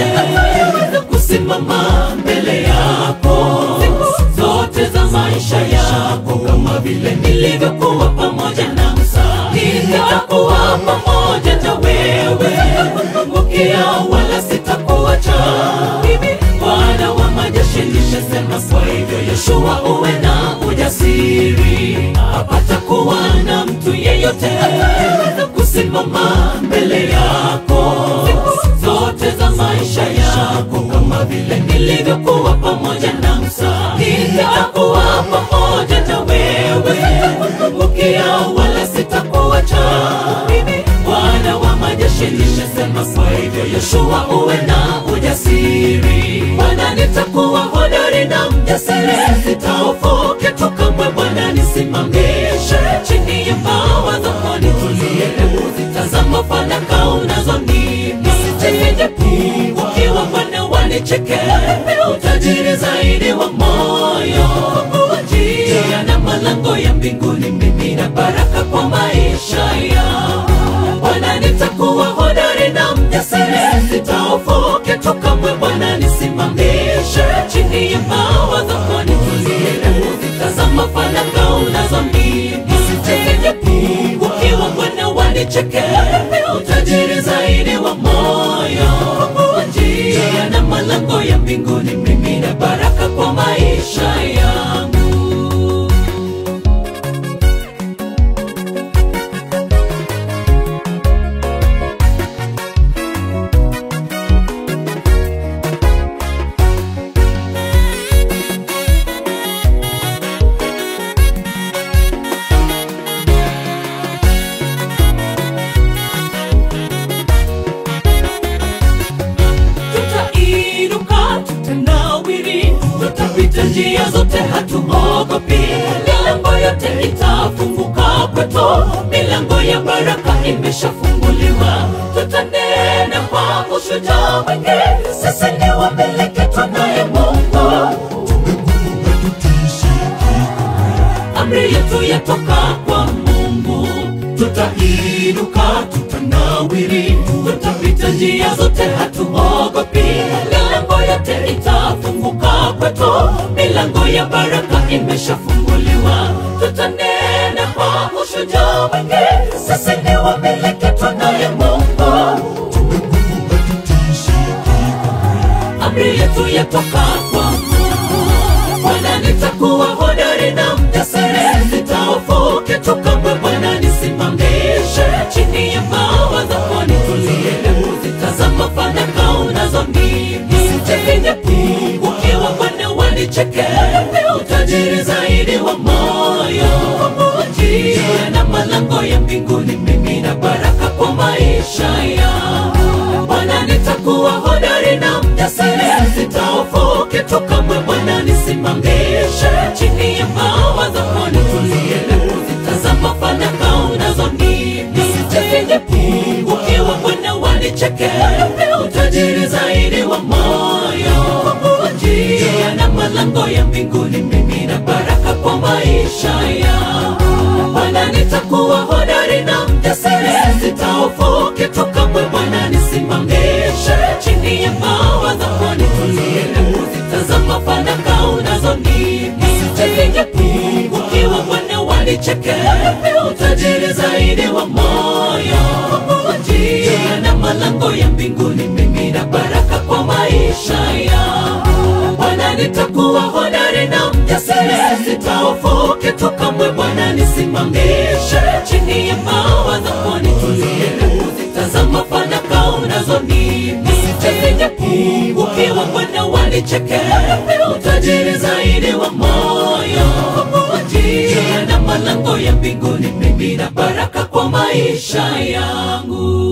yeyote kusimama mbele yako zote za maisha yako, kama vile nilivyokuwa pamoja na Musa, nitakuwa pamoja na wewe, sitakupungukia wala sitakuacha. Bwana wa majeshi nishasema, kwa hivyo Yoshua uwe na ujasiri, hapatakuwa na mtu yeyote kusimama mbele yako zote za maisha yako, kama vile nilivyokuwa pamoja na Musa, nitakuwa pamoja na wewe, sitakupungukia wala sitakuacha. Bwana wa majeshi nishasema, kwa hivyo Yoshua uwe na ujasiri. Bwana nitakuwa hodari na mjasiri, sitahofu kitu kamwe. Bwana nisimamishe chini ya mbawa zako, nitulie, kuzitazama fanaka unazonipa. Nisijepigwa ukiwa Bwana wanicheke, utajiri zaidi wa moyo, njia na malango ya mbinguni, mimi na baraka kwa maisha yangu. Bwana nitakuwa hodari na mjasiri, sitahofu kitu kamwe. Bwana nisimamishe chini ya mbawa zako, nitulie, kuzitazama fanaka unazonipa. Nisijepigwa ukiwa Bwana wanicheke, utajiri zaidi wa moyo, njia na malango ya mbinguni, mimi na baraka kwa maisha yangu. Tutapita njia zote, hatuogopi. Milango yote itafunguka kwetu, milango ya baraka imeshafunguliwa. Tutanena kwa ushujaa mwingi, sisi ni wamiliki tunaye Mungu. Amri yetu yatoka kwa Mungu. Tutainuka, tutanawiri, tutapita njia zote, hatuogopi. Milango yote itafunguka kwetu, milango ya baraka imeshafunguliwa. Tutanena kwa ushujaa mwingi, sisi ni wamiliki tunaye Mungu. Amri yetu yatoka kwa Mungu. Bwana nitakuwa hodari na mjasiri, sitahofu kitu kamwe. Bwana nisimamishe chini ya mbawa zako, nitulie, kuzitazama fanaka unazonipa. Nisijepigwa ukiwa Bwana wanicheke, utajiri zaidi wa moyo, njia na malango ya mbinguni, mimi na baraka kwa maisha yangu. Bwana nitakuwa hodari na mjasiri, sitahofu kitu kamwe. Bwana nisimamishe chini ya mbawa zako, nitulie, kuzitazama fanaka unazonipa. Nisijepigwa ukiwa Bwana wanicheke, utajiri zaidi wa moyo, njia na malango ya mbinguni, mimi na baraka kwa maisha yangu. Bwana nitakuwa hodari na mjasiri, sitahofu kitu kamwe. Bwana nisimamishe chini ya mbawa zako, nitulie, kuzitazama fanaka unazonipa. Nisijepigwa ukiwa Bwana wanicheke, utajiri zaidi wa moyo, njia na malango ya mbinguni, mimi na baraka kwa maisha yangu. Bwana nitakuwa hodari na mjasiri, sitahofu kitu kamwe. Bwana nisimamishe chini ya mbawa zako, nitulie, kuzitazama fanaka unazonipa. Nisijepigwa ukiwa Bwana wanicheke, utajiri zaidi wa moyo, njia na malango ya mbinguni, mimi na baraka kwa maisha yangu.